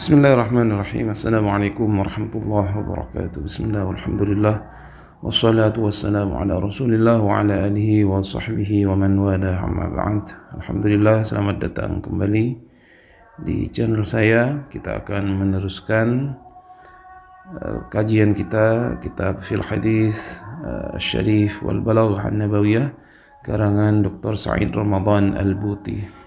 Bismillahirrahmanirrahim. Assalamualaikum warahmatullahi wabarakatuh. Bismillah walhamdulillah wassalatu wassalamu ala rasulillah wa ala alihi wa sahbihi wa man wala amma ba'd. Alhamdulillah, selamat datang kembali di channel saya. Kita akan meneruskan kajian kita kitab Fil Hadis Syarif wal Balaghah An-Nabawiyah karangan Dr. Sa'id Ramadan Al-Buti.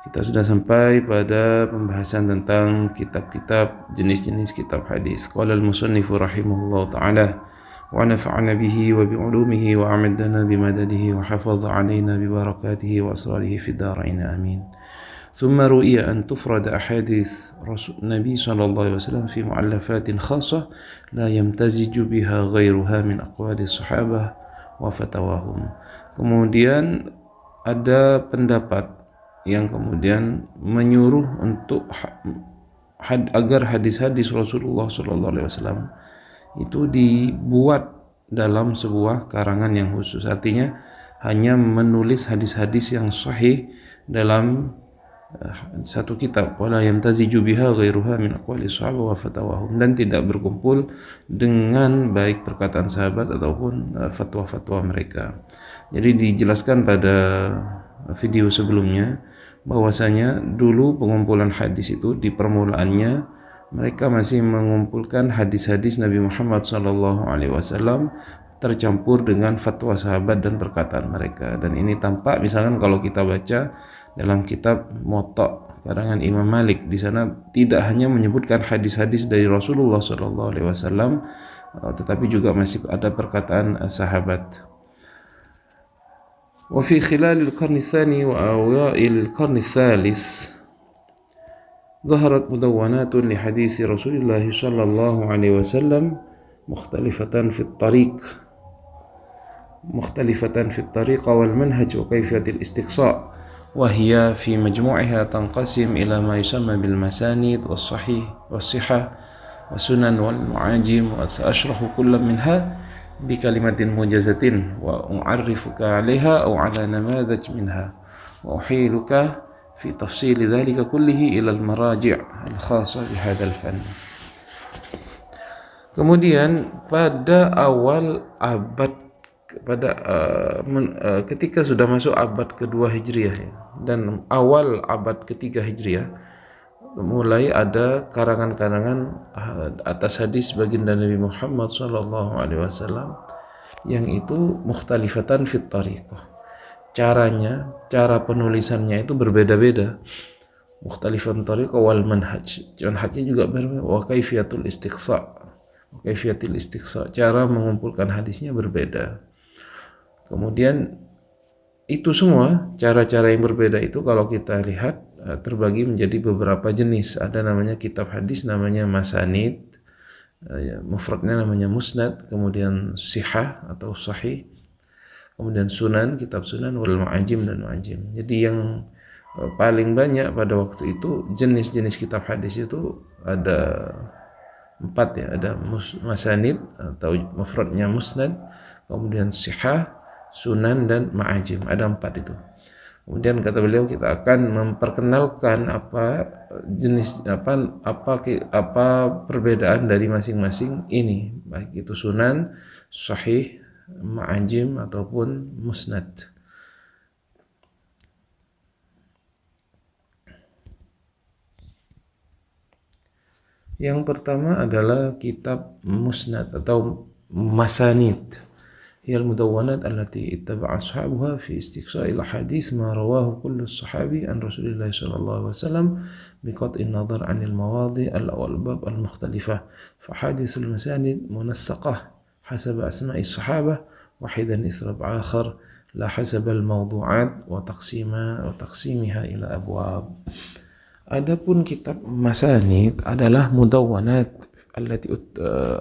Kita sudah sampai pada pembahasan tentang kitab-kitab, jenis-jenis kitab hadis. Qala al-musannifu rahimahullah ta'ala wa nafa'ana bihi wa bi'ulumihi wa amadana bimadadihi wa hafaza alaina bibarakatihi wa asrarihi fi darain amin. ثم رؤي أن تفرد أحاديث النبي صلى الله عليه وسلم في مؤلفات خاصة لا يمتزج بها غيرها من أقوال الصحابة وفتواهم. Kemudian ada pendapat yang kemudian menyuruh untuk agar hadis-hadis Rasulullah SAW itu dibuat dalam sebuah karangan yang khusus. Artinya hanya menulis hadis-hadis yang sahih dalam satu kitab, wala yamtaziju biha ghairuha min aqwali sahabat wa fatawahum, dan tidak berkumpul dengan baik perkataan sahabat ataupun fatwa-fatwa mereka. Jadi dijelaskan pada video sebelumnya bahwasanya dulu pengumpulan hadis itu di permulaannya mereka masih mengumpulkan hadis-hadis Nabi Muhammad SAW tercampur dengan fatwa sahabat dan perkataan mereka. Dan ini tampak misalkan kalau kita baca dalam kitab Muwatta karangan Imam Malik, di sana tidak hanya menyebutkan hadis-hadis dari Rasulullah SAW, tetapi juga masih ada perkataan sahabat. وفي خلال القرن الثاني وأوائل القرن الثالث ظهرت مدونات لحديث رسول الله صلى الله عليه وسلم مختلفة في الطريق والمنهج وكيفية الاستقصاء، وهي في مجموعها تنقسم إلى ما يسمى بالمسانيد والصحيح والصحة والسنن والمعاجم، وسأشرح كل منها بكلمة موجزة وأعرفك عليها أو على نماذج منها وأحيلك في تفصيل ذلك كله إلى المراجع الخاصة بهذا الفن. Kemudian pada awal abad ketika sudah masuk abad kedua Hijriah dan awal abad ketiga Hijriah, mulai ada karangan-karangan atas hadis baginda Nabi Muhammad SAW yang itu mukhtalifatan fit tariqah. Cara penulisannya itu berbeda-beda. Mukhtalifan tariqah wal manhaj. Manhajnya juga berbeda. Wa kaifiyatul istiqsa. Cara mengumpulkan hadisnya berbeda. Kemudian itu semua cara-cara yang berbeda itu kalau kita lihat terbagi menjadi beberapa jenis. Ada namanya kitab hadis namanya masanid, mufradnya namanya musnad, kemudian sihah atau sahih, kemudian sunan, kitab sunan, wal mu'ajim dan mu'ajim. Jadi yang paling banyak pada waktu itu jenis-jenis kitab hadis itu ada 4 ya. Ada masanid atau mufradnya musnad, kemudian sihah, sunan dan ma'ajim. Ada 4 itu. Kemudian kata beliau kita akan memperkenalkan apa perbedaan dari masing-masing ini, baik itu sunan, sahih, ma'ajim ataupun musnad. Yang pertama adalah kitab musnad atau masanid. هي المدونات التي اتبع أصحابها في استقصاء الأحاديث ما رواه كل الصحابي عن رسول الله صلى الله عليه وسلم بقطع النظر عن المواضع أو الباب المختلفة، فحادث المساند منسقة حسب أسماء الصحابة واحدا إثر آخر لا حسب الموضوعات وتقسيمها إلى أبواب. Adapun kitab masanid adalah mudawwanat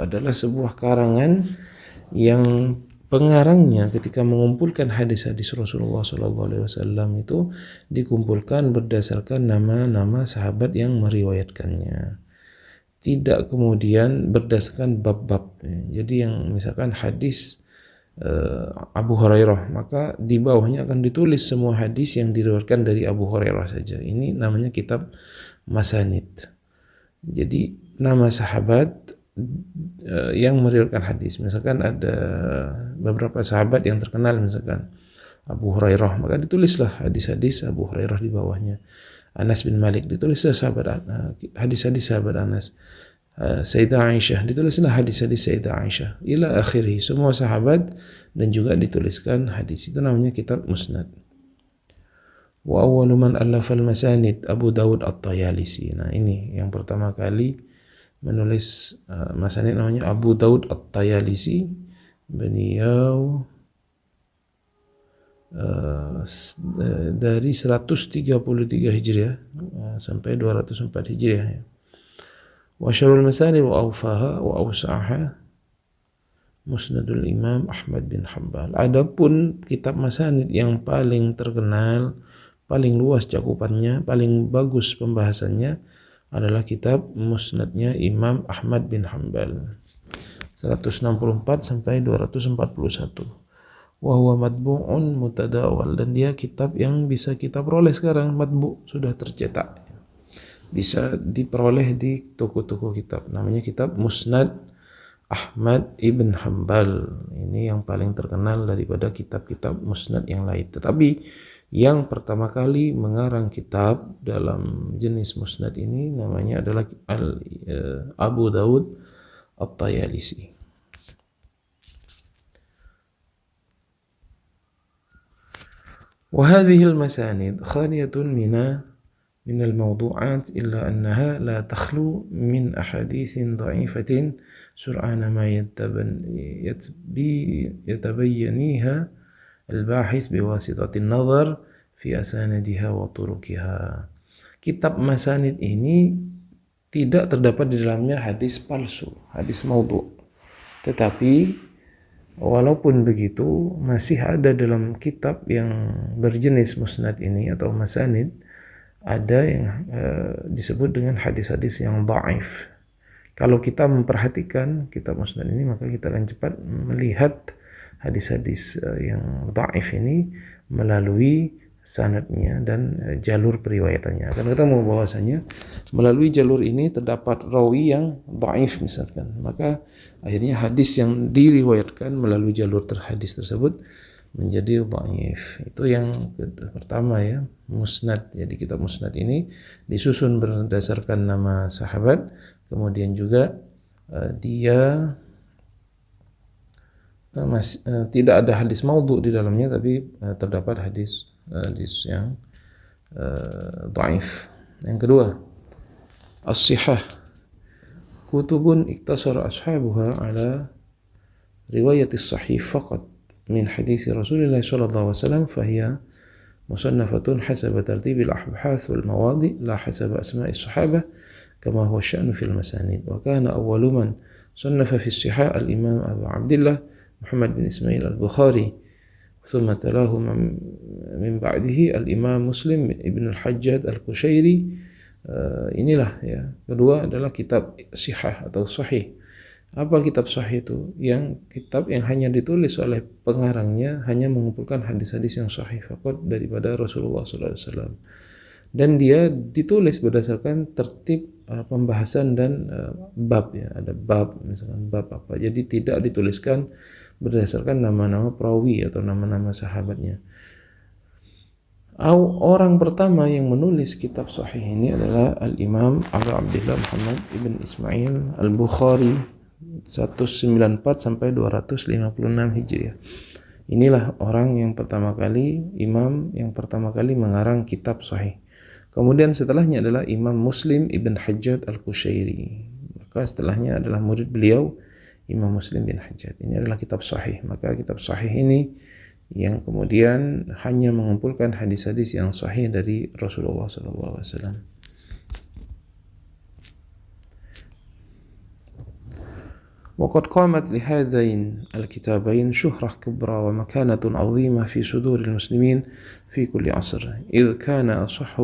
adalah sebuah karangan yang pengarangnya ketika mengumpulkan hadis-hadis Rasulullah SAW itu dikumpulkan berdasarkan nama-nama sahabat yang meriwayatkannya, tidak kemudian berdasarkan bab-bab. Jadi yang misalkan hadis Abu Hurairah, maka di bawahnya akan ditulis semua hadis yang diriwayatkan dari Abu Hurairah saja. Ini namanya kitab masanid. Jadi nama sahabat yang meriwayatkan hadis. Misalkan ada beberapa sahabat yang terkenal, misalkan Abu Hurairah, maka ditulislah hadis-hadis Abu Hurairah di bawahnya. Anas bin Malik, ditulislah hadis-hadis sahabat Anas. Sayyidah Aisyah, ditulislah hadis-hadis Sayyidah Aisyah ila akhirih, semua sahabat, dan juga dituliskan hadis. Itu namanya kitab musnad. Wa awwalu man allafa al-masanid Abu Dawud At-Tayalisi. Nah, ini yang pertama kali menulis masanid namanya Abu Dawud At-Tayalisi. Beliau dari 133 Hijriah sampai 204 Hijriah. Wa syarul masanid wa awfaha wa awsa'aha Musnadul Imam Ahmad bin Hanbal. Adapun kitab masanid yang paling terkenal, paling luas cakupannya, paling bagus pembahasannya adalah kitab musnadnya Imam Ahmad bin Hanbal, 164 sampai 241. Wa huwa matbu'un mutadawal, dan dia kitab yang bisa kita peroleh sekarang, matbu', sudah tercetak, bisa diperoleh di toko-toko kitab. Namanya kitab Musnad Ahmad ibn Hanbal. Ini yang paling terkenal daripada kitab-kitab musnad yang lain. Tetapi yang pertama kali mengarang kitab dalam jenis musnad ini namanya adalah Abu Dawud At-Tayalisi. وهذه المسانيد خالية من الموضوعات إلا أنها لا تخلو من أحاديث ضعيفة سرعان ما يتبينيها الباحث بواسطة النظر في أسانيدها وطرقها. Kitab masanid ini tidak terdapat di dalamnya hadis palsu, hadis maudhu'. Tetapi walaupun begitu, masih ada dalam kitab yang berjenis musnad ini atau masanid, ada yang disebut dengan hadis-hadis yang dhaif. Kalau kita memperhatikan kitab musnad ini, maka kita akan cepat melihat hadis-hadis yang dhaif ini melalui sanadnya dan jalur periwayatannya. Akan ketemu bahwasanya melalui jalur ini terdapat rawi yang dhaif misalkan, maka akhirnya hadis yang diriwayatkan melalui jalur hadis tersebut menjadi dhaif. Itu yang pertama ya, musnad. Jadi kitab musnad ini disusun berdasarkan nama sahabat, kemudian juga dia tidak ada hadis maudhu' di dalamnya, tapi terdapat hadis yang dhaif. Yang kedua, as-sihah, kutubun iktasara ashabuha ala riwayatis sahih faqat min hadis Rasulullah sallallahu alaihi wasallam, fahiya musannafatun hasaba tartibil ahbath wal mawadi' la hasaba asma'i as-sahabah kama huwa sya'nu fil masanid. Wa kana awwalu man sannafa fi as-sihah al-imam Abu Abdullah Muhammad bin Ismail al-Bukhari, ثم تلاه من بعده الإمام مسلم ibn al-Hajjaj al-Qushayri. Inilah ya, kedua adalah kitab sihah atau sahih. Apa kitab sahih itu? Yang kitab yang hanya ditulis oleh pengarangnya hanya mengumpulkan hadis-hadis yang sahih faqat daripada Rasulullah SAW, dan dia ditulis berdasarkan tertib pembahasan dan bab ya, ada bab, misalkan bab apa, jadi tidak dituliskan berdasarkan nama-nama perawi atau nama-nama sahabatnya. Orang pertama yang menulis kitab sahih ini adalah Al-Imam Abu Abdullah Muhammad ibn Ismail al-Bukhari, 194 sampai 256 Hijriah. Inilah orang yang pertama kali, imam yang pertama kali mengarang kitab sahih. Kemudian setelahnya adalah Imam Muslim ibn Hajjaj al-Qushayri. Maka setelahnya adalah murid beliau Imam Muslim bin Hajjaj. Ini adalah kitab sahih. Maka kitab sahih ini yang kemudian hanya mengumpulkan hadis-hadis yang sahih dari Rasulullah SAW. وقد قامت لهذين الكتابين شهرة كبرى ومكانة عظيمة في صدور المسلمين في كل عصر، إذ كان أصح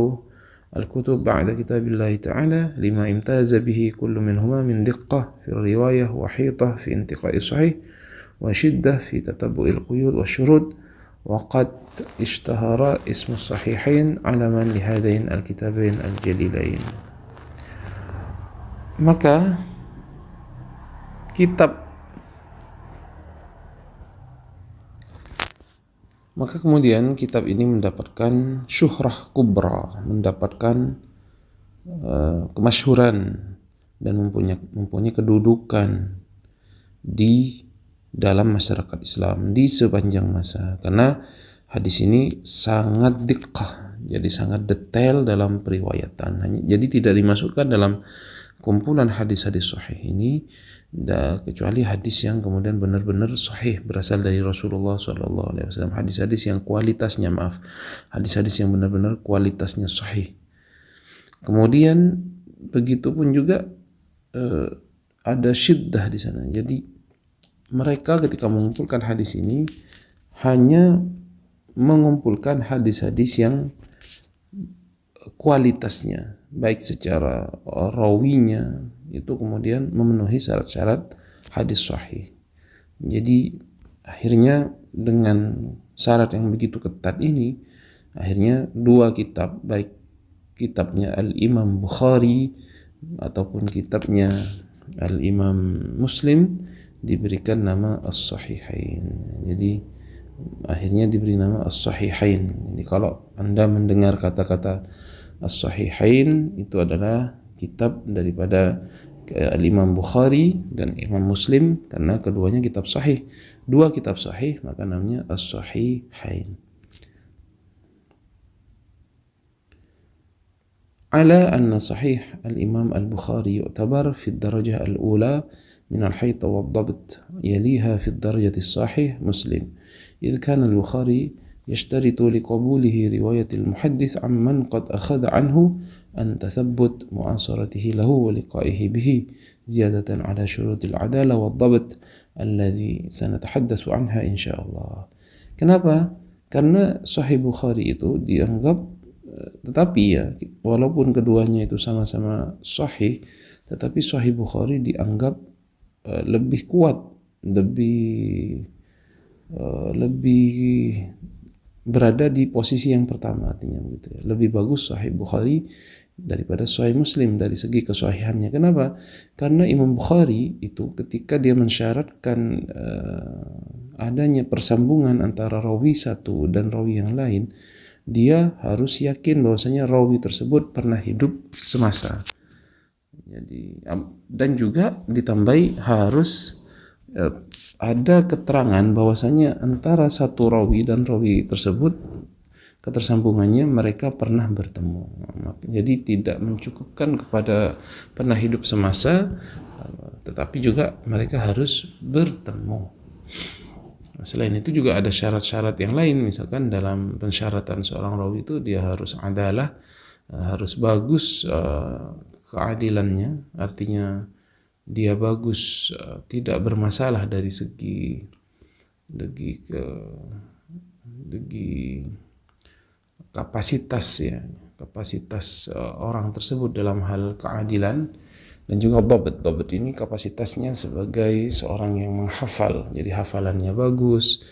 الكتب بعد كتاب الله تعالى لما امتاز به كل منهما من دقة في الرواية وحيطة في انتقاء الصحيح وشدة في تتبع القيود والشروط. وقد اشتهر اسم الصحيحين علما لهذين الكتابين الجليلين. Maka kemudian kitab ini mendapatkan syuhrah kubra, mendapatkan kemasyhuran dan mempunyai kedudukan di dalam masyarakat Islam di sepanjang masa, karena hadis ini sangat diqqah, jadi sangat detail dalam periwayatan. Jadi tidak dimasukkan dalam kumpulan hadis-hadis sahih ini kecuali hadis yang kemudian benar-benar sahih berasal dari Rasulullah SAW. Hadis-hadis yang hadis-hadis yang benar-benar kualitasnya sahih. Kemudian begitupun juga ada syiddah di sana. Jadi mereka ketika mengumpulkan hadis ini hanya mengumpulkan hadis-hadis yang kualitasnya baik secara rawinya itu kemudian memenuhi syarat-syarat hadis sahih. Jadi akhirnya dengan syarat yang begitu ketat ini, akhirnya dua kitab, baik kitabnya Al-Imam Bukhari ataupun kitabnya Al-Imam Muslim, diberikan nama As-Sahihain. Jadi akhirnya diberi nama As-Sahihain. Jadi kalau Anda mendengar kata-kata As-Sahihain, itu adalah kitab daripada Al-Imam Bukhari dan Imam Muslim, karena keduanya kitab sahih. Dua kitab sahih, maka namanya As-Sahihain. على أن صحيح الإمام البخاري يعتبر في الدرجة الأولى من الحيط والضبط، يليها في الدرجة الصحيح مسلم، إذ كان البخاري يشترط لقبوله رواية المحدث عمن قد أخذ عنه أن تثبت معاصرته له ولقائه به، زيادة على شروط العدالة والضبط الذي سنتحدث عنها إن شاء الله. Kenapa? Karena Sahih Bukhari itu dianggap, tetapi ya walaupun keduanya itu sama-sama sahih, tetapi Sahih Bukhari dianggap lebih kuat, lebih berada di posisi yang pertama, artinya begitu ya. Lebih bagus Sahih Bukhari daripada Sahih Muslim dari segi kesahihannya. Kenapa? Karena Imam Bukhari itu ketika dia mensyaratkan adanya persambungan antara rawi satu dan rawi yang lain, dia harus yakin bahwasanya rawi tersebut pernah hidup semasa. Jadi dan juga ditambahi harus ada keterangan bahwasanya antara satu rawi dan rawi tersebut ketersambungannya mereka pernah bertemu. Jadi tidak mencukupkan kepada pernah hidup semasa, tetapi juga mereka harus bertemu. Selain itu juga ada syarat-syarat yang lain, misalkan dalam pensyaratan seorang rawi itu dia harus adalah, harus bagus keadilannya, artinya dia bagus, tidak bermasalah dari segi kapasitas ya, kapasitas orang tersebut dalam hal keadilan. Dan juga dhabt ini kapasitasnya sebagai seorang yang menghafal, jadi hafalannya bagus,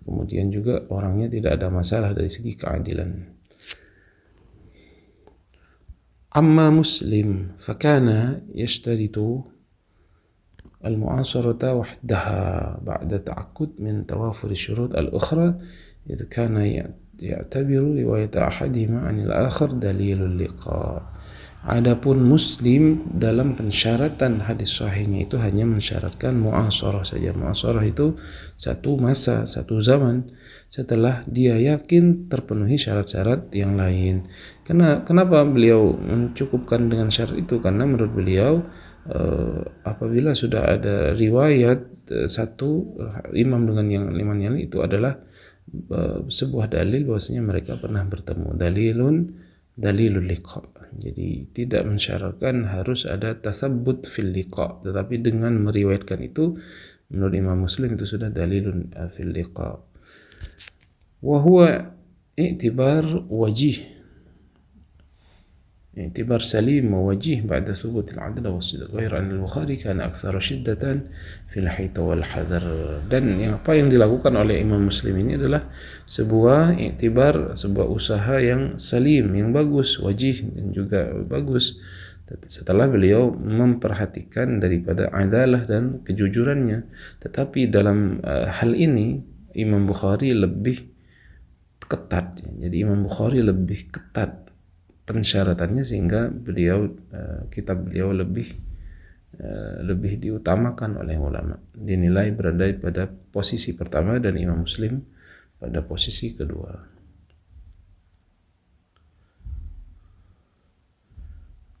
kemudian juga orangnya tidak ada masalah dari segi keadilan. Amma Muslim fakana yashtaritu al-mu'asarata wahdaha ba'da ta'akkud min tawafur syurut al-ukhra, idh kana ya'tabiru riwayat ahadihima 'anil akhar dalilul liqa'. Adapun Muslim dalam pensyaratan hadis sahihnya itu hanya mensyaratkan mu'asarah saja. Mu'asarah itu satu masa, satu zaman setelah dia yakin terpenuhi syarat-syarat yang lain. Kenapa beliau mencukupkan dengan syarat itu? Karena menurut beliau apabila sudah ada riwayat satu imam dengan yang lain itu adalah sebuah dalil bahwasanya mereka pernah bertemu. Dalilul liqa. Jadi tidak mensyaratkan harus ada tasabbut fil liqa, tetapi dengan meriwayatkan itu menurut Imam Muslim itu sudah dalilun fil liqa. Wa huwa i'tibar wajih, اعتبار سليم ووجيه بعد ثبوت العدل والصدق غير أن البخاري كان أكثر شدة في الحيط والحذر. Dan apa yang dilakukan oleh Imam Muslim ini adalah sebuah i'tibar, sebuah usaha yang salim, yang bagus, wajih dan juga bagus, setelah beliau memperhatikan daripada adalah dan kejujurannya. Tetapi dalam hal ini Imam Bukhari lebih ketat. Jadi Imam Bukhari lebih ketat pensyaratannya, sehingga kitab beliau lebih diutamakan oleh ulama, dinilai berada pada posisi pertama dan Imam Muslim pada posisi kedua.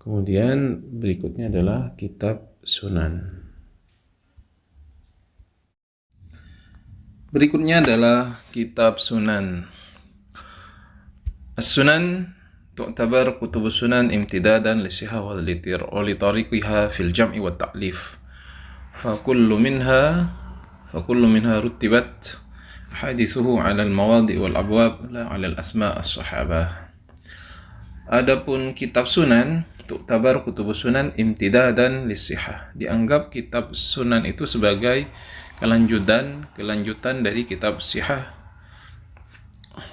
Kemudian berikutnya adalah kitab Sunan. Berikutnya adalah kitab Sunan. As-Sunan تعتبر كتب السنن امتدادا لصحة ولطريقها في الجمع والتأليف فكل منها رتبت أحاديثه على المواضع والأبواب لا على الأسماء الصحابة. Adapun kitab Sunan تعتبر كتب السنن امتدادا للصحة, dianggap kitab Sunan itu sebagai kelanjutan dari kitab Sihah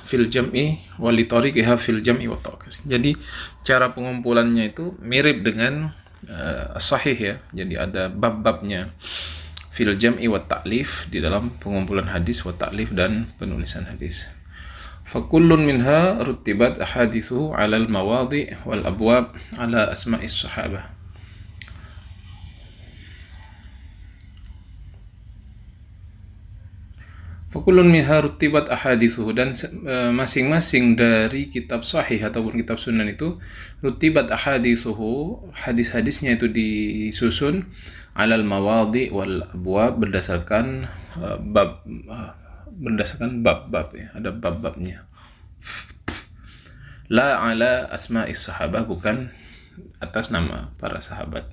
fil jam'i wali tariqiha fil jam'i wa ta'khir. Jadi cara pengumpulannya itu mirip dengan sahih ya. Jadi ada bab-babnya fil jam'i wa ta'lif, di dalam pengumpulan hadis, wa ta'lif dan penulisan hadis. Fa kullun minha rutibat ahadithu 'ala al-mawadhi' wal abwab 'ala asma'is sahabah. Fakulun minha rutibat ahadithuhu, dan masing-masing dari kitab sahih ataupun kitab sunan itu rutibat ahadithuhu, hadis-hadisnya itu disusun alal mawadhi wal abwab, berdasarkan bab-bab ya, ada bab-babnya. La ala asma'is sahabah, bukan atas nama para sahabat.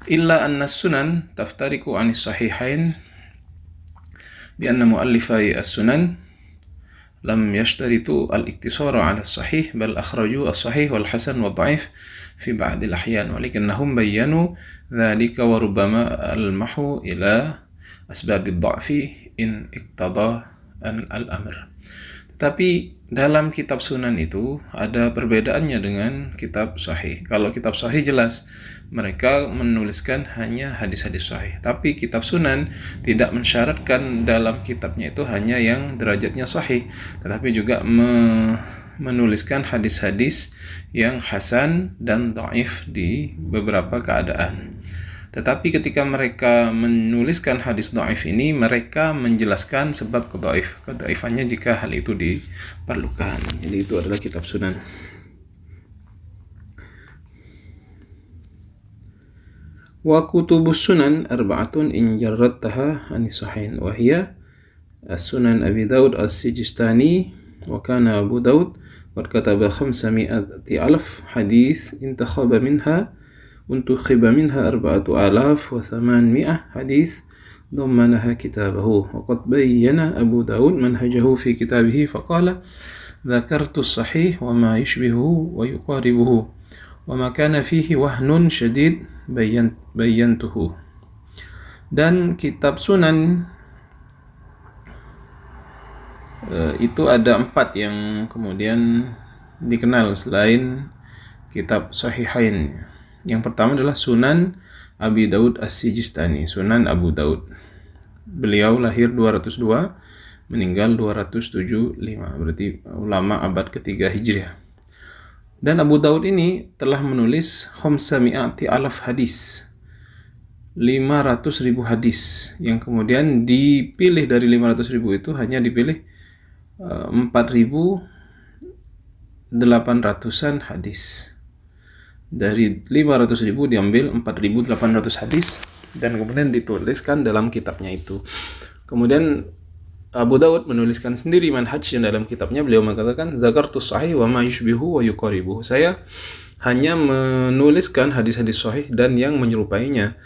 Illa anna sunan taftariku anis sahihain بأن مؤلفي السنن لم يشترطوا الاقتصار على الصحيح بل أخرجوا الصحيح والحسن والضعيف في بعض الأحيان ولكنهم بيّنوا ذلك وربما المحوا إلى أسباب الضعف إن اقتضى الأمر. Tetapi dalam kitab sunan itu ada perbedaannya dengan kitab sahih. Kalau kitab sahih jelas mereka menuliskan hanya hadis-hadis sahih. Tapi kitab sunan tidak mensyaratkan dalam kitabnya itu hanya yang derajatnya sahih, tetapi juga menuliskan hadis-hadis yang hasan dan dhaif di beberapa keadaan. Tetapi ketika mereka menuliskan hadis dhaif ini, mereka menjelaskan sebab kedhaifannya jika hal itu diperlukan. Jadi itu adalah kitab sunan. Wa kutubus sunan arba'atun in jarradtaha anis sahihin wa hiya as-sunan Abi Daud as-Sijistani, wa kana Abu Daud qad kataba 500,000 hadis intakhaba minha انتخب منها 4,800 حديث ضمنها كتابه. وقد بين أبو داود منهجه في كتابه فقال ذكرت الصحيح وما يشبهه ويقاربه وما كان فيه وهن شديد بينته. Dan kitab sunan itu ada 4 yang kemudian dikenal selain kitab sahihain. Yang pertama adalah Sunan Abi Daud As-Sijistani, Sunan Abu Daud. Beliau lahir 202, meninggal 275, berarti ulama abad ketiga Hijriah. Dan Abu Daud ini telah menulis 500,000 hadis, 500,000 hadis, yang kemudian dipilih dari 500,000 itu hanya dipilih 4.800-an hadis. Dari 500.000 diambil 4.800 hadis dan kemudian dituliskan dalam kitabnya itu. Kemudian Abu Daud menuliskan sendiri manhajnya dalam kitabnya. Beliau mengatakan zakartus sahih wa ma yushbihu wa yuqaribuhu. Saya hanya menuliskan hadis-hadis sahih dan yang menyerupainya.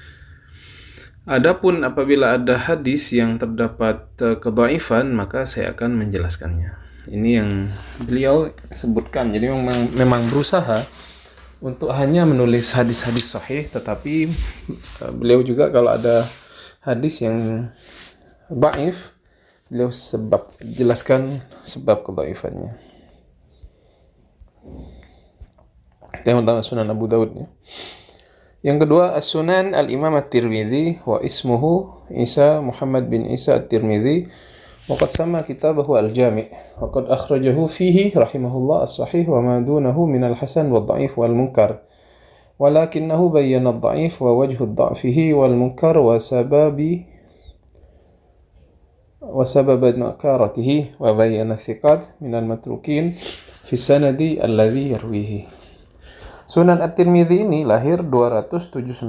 Adapun apabila ada hadis yang terdapat kedhaifan, maka saya akan menjelaskannya. Ini yang beliau sebutkan. Jadi memang berusaha untuk hanya menulis hadis-hadis sahih, tetapi beliau juga kalau ada hadis yang dhaif, beliau jelaskan sebab kedhaifannya. Yang pertama Sunan Abu Daud ya. Yang kedua As-Sunan Al-Imam At-Tirmidzi wa ismuhu Isa Muhammad bin Isa At-Tirmidzi wa qad sama kitabahu Al-Jami' wa qad akhrajahu fihi rahimahullah as-sahih wa ma dunahu min al-hasan wad-dha'if wal-munkar walakinnahu bayyana ad-dha'if wa wajhu ad-dha'fihi wal-munkar wa sabab nakaratihi wa bayyana thiqat min al-matrukin fi sanadi alladhi yarwihi. Sunan At-Tirmidzi ini lahir 279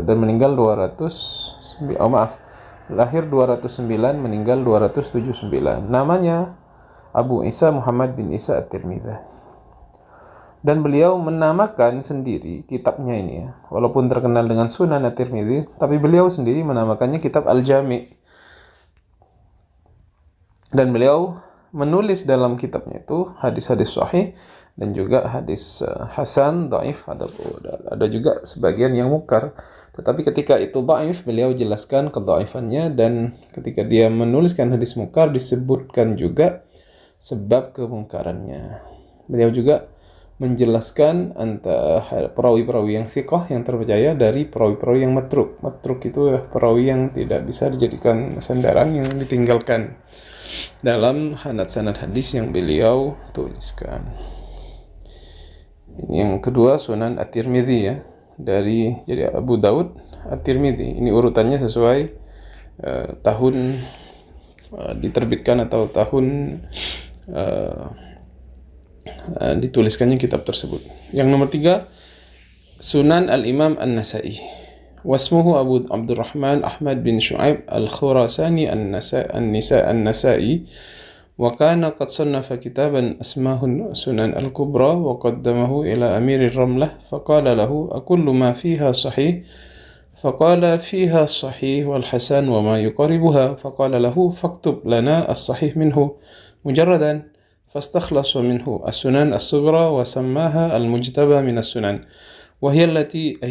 dan meninggal 209 meninggal 279. Namanya Abu Isa Muhammad bin Isa At-Tirmidzi. Dan beliau menamakan sendiri kitabnya ini ya. Walaupun terkenal dengan Sunan At-Tirmidzi, tapi beliau sendiri menamakannya kitab Al-Jami'. Dan beliau menulis dalam kitabnya itu hadis-hadis sahih dan juga hadis hasan, dhaif, ada juga sebagian yang mungkar. Tetapi ketika itu dhaif, beliau jelaskan kedhaifannya, dan ketika dia menuliskan hadis mungkar disebutkan juga sebab kemungkarannya. Beliau juga menjelaskan antara perawi-perawi yang thiqah yang terpercaya dari perawi-perawi yang matruk. Matruk itu perawi yang tidak bisa dijadikan sandaran, yang ditinggalkan dalam sanad hadis yang beliau tuliskan. Ini yang kedua Sunan At-Tirmidzi ya, jadi Abu Daud At-Tirmidzi. Ini urutannya sesuai tahun diterbitkan atau tahun dituliskannya kitab tersebut. Yang nomor 3 Sunan Al-Imam An-Nasa'i. Wasmuhu Abu Abdurrahman Ahmad bin Shu'aib Al-Khurasani An-Nasa'i. وكان قد صنف كتابا اسمه سنن الكبرى وقدمه إلى أمير الرملة فقال له أكل ما فيها صحيح؟ فقال فيها الصحيح والحسن وما يقاربها. فقال له فاكتب لنا الصحيح منه مجردا. فاستخلص منه السنن الصغرى وسماها المجتبى من السنن وهي التي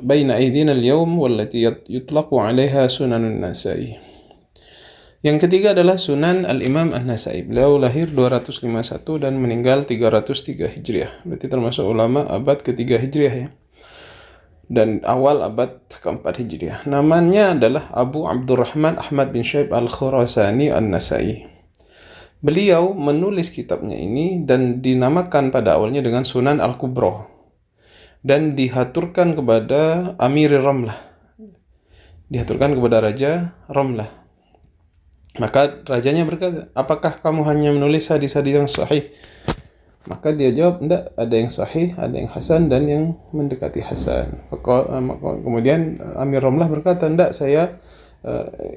بين أيدينا اليوم والتي يطلق عليها سنن النسائي. Yang ketiga adalah Sunan Al-Imam An-Nasa'i. Beliau lahir 251 dan meninggal 303 Hijriah. Berarti termasuk ulama abad ketiga Hijriah ya. Dan awal abad keempat Hijriah. Namanya adalah Abu Abdurrahman Ahmad bin Shu'aib Al-Khurasani An-Nasa'i. Beliau menulis kitabnya ini dan dinamakan pada awalnya dengan Sunan Al-Kubra. Dan dihaturkan kepada Amir Ramlah. Dihaturkan kepada Raja Ramlah. Maka rajanya berkata, apakah kamu hanya menulis hadis-hadis yang sahih? Maka dia jawab, tidak, ada yang sahih, ada yang hasan, dan yang mendekati hasan. Kemudian Amir Ramlah berkata, tidak, saya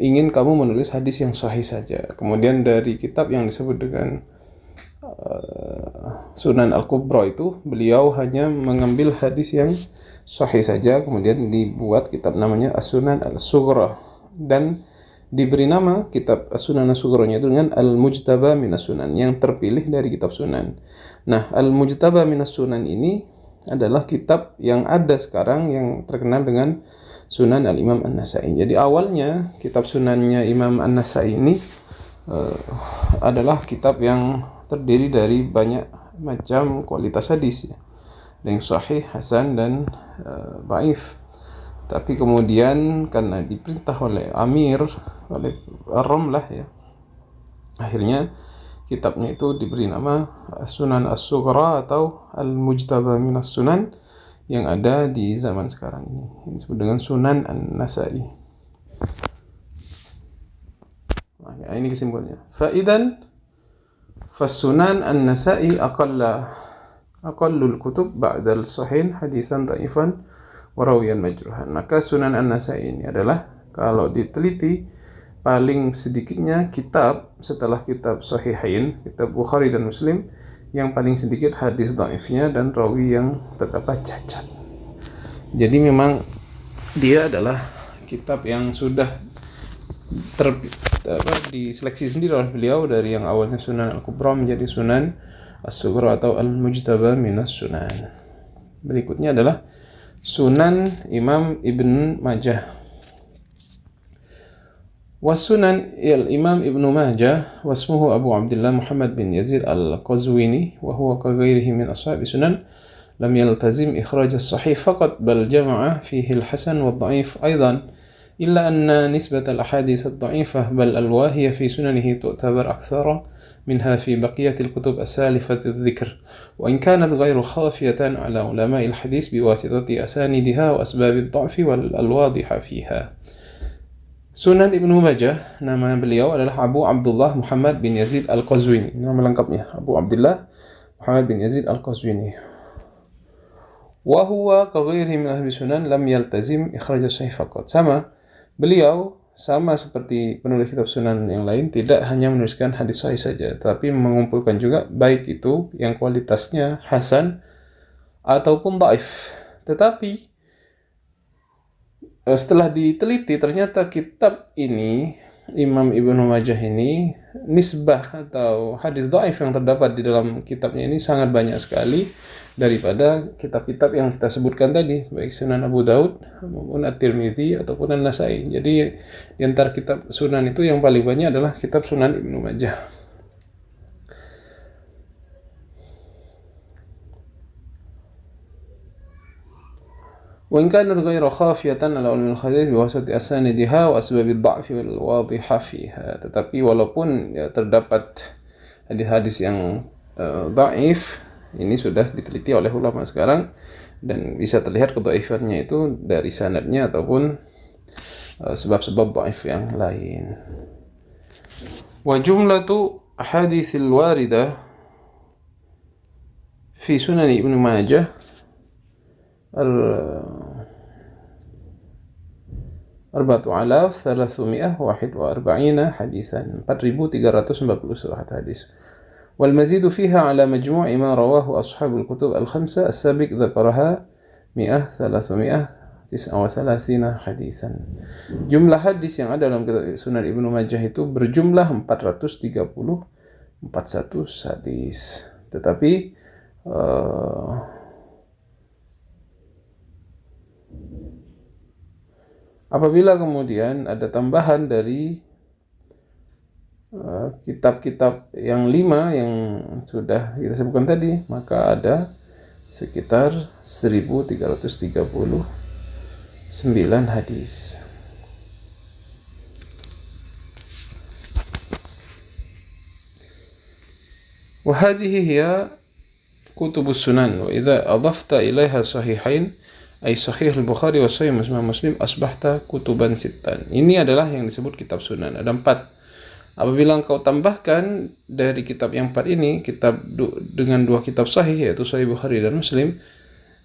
ingin kamu menulis hadis yang sahih saja. Kemudian dari kitab yang disebut dengan Sunan Al-Kubra itu, beliau hanya mengambil hadis yang sahih saja. Kemudian dibuat kitab namanya As-Sunan Al-Sughra. Dan diberi nama kitab As-Sunan As-Sughra-nya itu dengan Al-Mujtaba Minas Sunan, yang terpilih dari kitab Sunan. Nah, Al-Mujtaba Minas Sunan ini adalah kitab yang ada sekarang yang terkenal dengan Sunan Al-Imam An-Nasa'i. Jadi awalnya kitab Sunannya Imam An-Nasa'i ini adalah kitab yang terdiri dari banyak macam kualitas hadis ya. Ada yang sahih, hasan, dan dhaif. Tapi kemudian karena diperintah oleh Amir, oleh Ar-Ramlah ya, akhirnya kitabnya itu diberi nama As-Sunan As-Sughra atau Al-Mujtaba Minas Sunan yang ada di zaman sekarang ini. Ini disebut dengan Sunan An-Nasa'i. Nah, ya, ini kesimpulannya. Fa'idan Fas-Sunan An-Nasa'i aqallul kutub ba'dal sahih hadisan dha'ifan warawiyan majruhan. Maka Sunan An-Nasa'i ini adalah, kalau diteliti, paling sedikitnya kitab setelah kitab Sahihain, kitab Bukhari dan Muslim, yang paling sedikit hadis dhaifnya dan rawi yang terdapat cacat. Jadi memang dia adalah kitab yang sudah diseleksi sendiri oleh beliau, dari yang awalnya Sunan Al-Kubra menjadi Sunan As-Sughra atau Al-Mujtaba Minas Sunan. Berikutnya adalah Sunan Imam Ibn Majah. والسنن الإمام ابن ماجه واسمه أبو عبد الله محمد بن يزيد القزويني وهو كغيره من أصحاب السنن لم يلتزم إخراج الصحيح فقط بل جمع فيه الحسن والضعيف أيضا إلا أن نسبة الأحاديث الضعيفة بل الواهية في سننه تعتبر أكثر منها في بقية الكتب السالفة الذكر وإن كانت غير خافية على علماء الحديث بواسطة أسانيدها وأسباب الضعف والواضحة فيها. Sunan Ibnu Majah, nama beliau adalah Abu Abdullah Muhammad bin Yazid Al-Qazwini. Nama lengkapnya Abu Abdullah Muhammad bin Yazid Al-Qazwini. Wa huwa kaghairihi min ahli sunan lam yaltazim ikhraj as-sahih faqat. Beliau sama seperti penulis kitab sunan yang lain, tidak hanya menuliskan hadis sahih saja, tapi mengumpulkan juga baik itu yang kualitasnya hasan ataupun dhaif. Tetapi setelah diteliti ternyata kitab ini, Imam Ibnu Majah ini, nisbah atau hadis dhaif yang terdapat di dalam kitabnya ini sangat banyak sekali daripada kitab-kitab yang kita sebutkan tadi, baik Sunan Abu Daud maupun At-Tirmidzi ataupun An-Nasai. Jadi di antara kitab sunan itu yang paling banyak adalah kitab Sunan Ibnu Majah. وإن كانت غير خافية على علم الحديث بواسطة أسانيدها وأسباب الضعف والواضحة فيها. Tetapi walaupun terdapat hadis-hadis yang dhaif, ini sudah diteliti oleh ulama sekarang dan bisa terlihat kedhaifannya itu dari sanadnya ataupun sebab-sebab dhaif yang lain. Wa jumlatu ahaditsil waridah fi Sunan Ibnu Majah 4,341 حديثا 4,341 hadis. والمزيد فيها على مجموع ما رواه أصحاب الكتب الخمسة السابق ذكرها 100,339 حديثا. Jumlah hadis yang ada dalam kitab Sunan Ibnu Majah itu berjumlah 431 hadis. Tetapi apabila kemudian ada tambahan dari kitab-kitab yang 5 yang sudah kita sebutkan tadi, maka ada sekitar 1,339 hadis. Wa hadhihi hiya kutubus sunan wa idza adafta ilaiha sahihain ay sahih al-Bukhari wa sahih Muslim asbahta kutuban sittan. Ini adalah yang disebut kitab sunan. Ada 4. Apabila engkau tambahkan dari kitab yang 4 ini, kitab dengan 2 kitab sahih, yaitu sahih Bukhari dan Muslim,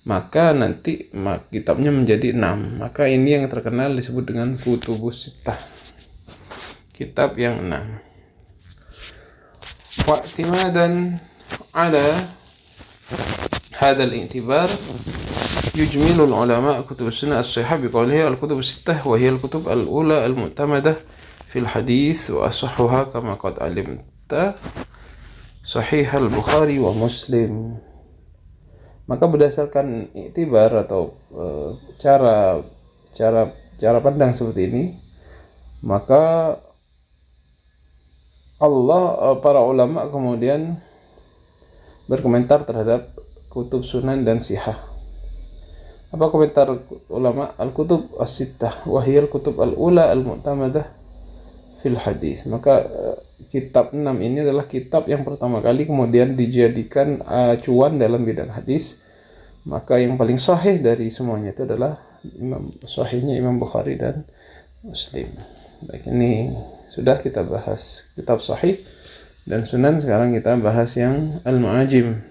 maka nanti kitabnya menjadi 6. Maka ini yang terkenal disebut dengan kutubus sittah. Kitab yang 6. Wa'timadan ala hadha al-i'tibar يجمل العلماء كتب السنة الصحيحة بقوله الكتب الستة وهي الكتب الأولى المعتمدة في الحديث وأصحها كما قد علمت صحيح البخاري ومسلم. Maka berdasarkan iktibar atau cara pandang seperti ini, maka para ulama kemudian berkomentar terhadap kutub sunan dan sihah. Apa komentar ulama? Al-kutub as-sittah wa hiya al-kutub al-ula al-mu'tamadah fil hadis. Maka kitab 6 ini adalah kitab yang pertama kali kemudian dijadikan acuan dalam bidang hadis. Maka yang paling sahih dari semuanya itu adalah sahihnya Imam Bukhari dan Muslim. Baik, ini sudah kita bahas kitab sahih dan sunan. Sekarang kita bahas yang al-mu'ajim.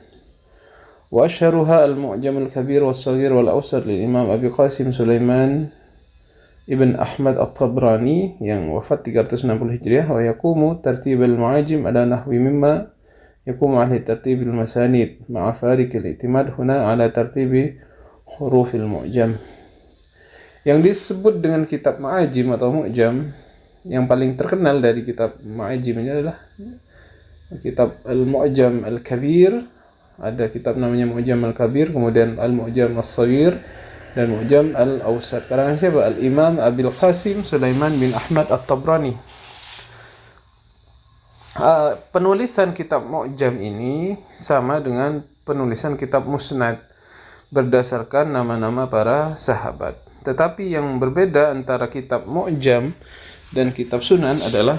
وأشهرها المعجم الكبير والصغير والأوسط للإمام أبي قاسم سليمان ابن أحمد الطبراني yang wafat 360 Hijriah. ويقوم ترتيب المعاجم على نحو مما يقوم عليه ترتيب المسانيد مع فارق الاعتماد هنا على ترتيب حروف المعجم. Yang disebut dengan kitab Ma'ajim atau Mu'jam, yang paling terkenal dari kitab Ma'ajim ini adalah kitab Al-Mu'jam Al-Kabir. Ada kitab namanya Mu'jam Al-Kabir, kemudian Al-Mu'jam As-Saghir, dan Mu'jam al-Awsat. Karangan siapa? Al-Imam Abil Qasim Sulaiman bin Ahmad At-Tabrani. Penulisan kitab Mu'jam ini sama dengan penulisan kitab Musnad berdasarkan nama-nama para sahabat. Tetapi yang berbeda antara kitab Mu'jam dan kitab Sunan adalah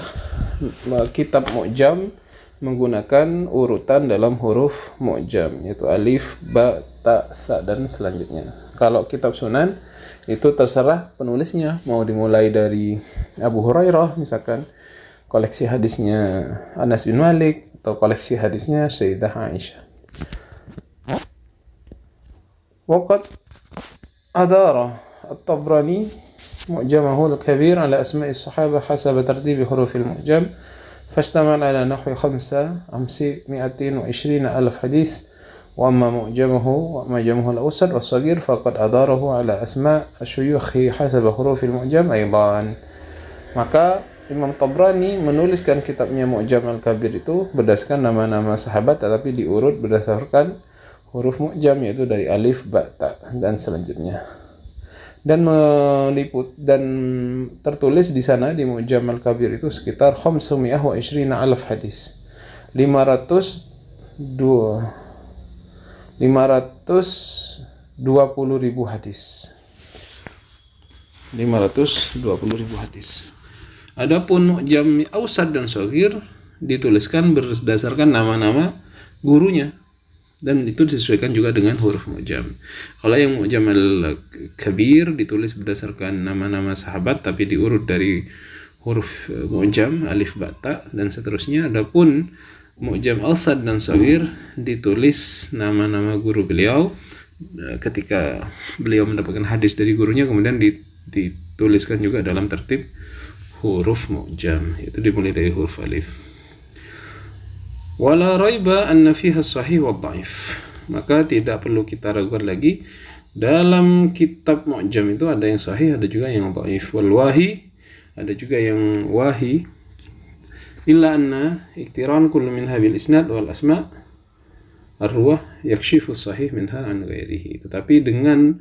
kitab Mu'jam menggunakan urutan dalam huruf Mu'jam, yaitu alif, ba, ta, sa, dan selanjutnya. Kalau kitab Sunan itu terserah penulisnya, mau dimulai dari Abu Hurairah misalkan, koleksi hadisnya Anas bin Malik, atau koleksi hadisnya Sayyidah Aisyah. Waqad adara At-Tabrani Mu'jamahu al-Kabir ala asma'i as-sahabah hasab tartib huruf al-Mu'jam فاشتمل على نحو 520,000 حديث وأما معجمه الأوسط والصغير فقد أداره على أسماء الشيوخ حسب حروف المعجم أيضا. Maka Imam Tabrani menuliskan kitabnya Mu'jam al-Kabir itu berdasarkan nama-nama sahabat, tetapi diurut berdasarkan huruf Mu'jam, yaitu dari alif, ba, ta, dan selanjutnya. Dan tertulis di sana di Mu'jam al-Kabir itu sekitar 520,000 hadis. 520,000 hadis. 520,000 hadis. Adapun Mu'jam Awsat dan Shaghir dituliskan berdasarkan nama-nama gurunya, dan itu disesuaikan juga dengan huruf Mu'jam. Kalau yang Mu'jam al-Kabir ditulis berdasarkan nama-nama sahabat tapi diurut dari huruf Mu'jam, alif, ba, ta, dan seterusnya. Adapun Mu'jam Awsat dan Shaghir ditulis nama-nama guru beliau ketika beliau mendapatkan hadis dari gurunya, kemudian dituliskan juga dalam tertib huruf Mu'jam, itu dimulai dari huruf alif. Wala raiba anna fiha sahih wa dhaif. Maka tidak perlu kita ragukan lagi, dalam kitab Mu'jam itu ada yang sahih, ada juga yang dhaif. Wal wahi, ada juga yang wahi. Illa anna iktiran kullu minha bil isnad wal asma' ar-ruwah yakshifu sahih minha an ghairihi. Tetapi dengan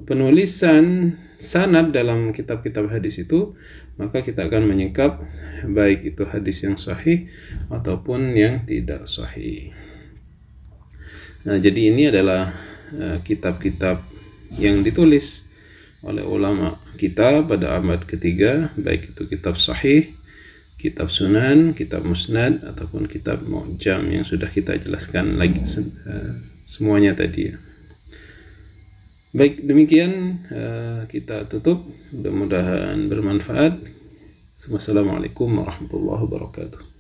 penulisan sanad dalam kitab-kitab hadis itu, maka kita akan menyingkap baik itu hadis yang sahih ataupun yang tidak sahih. Nah, jadi ini adalah kitab-kitab yang ditulis oleh ulama kita pada abad ketiga, baik itu kitab sahih, kitab sunan, kitab musnad, ataupun kitab Mu'jam yang sudah kita jelaskan lagi semuanya tadi ya. Baik, demikian kita tutup. Mudah-mudahan bermanfaat. Wassalamualaikum warahmatullahi wabarakatuh.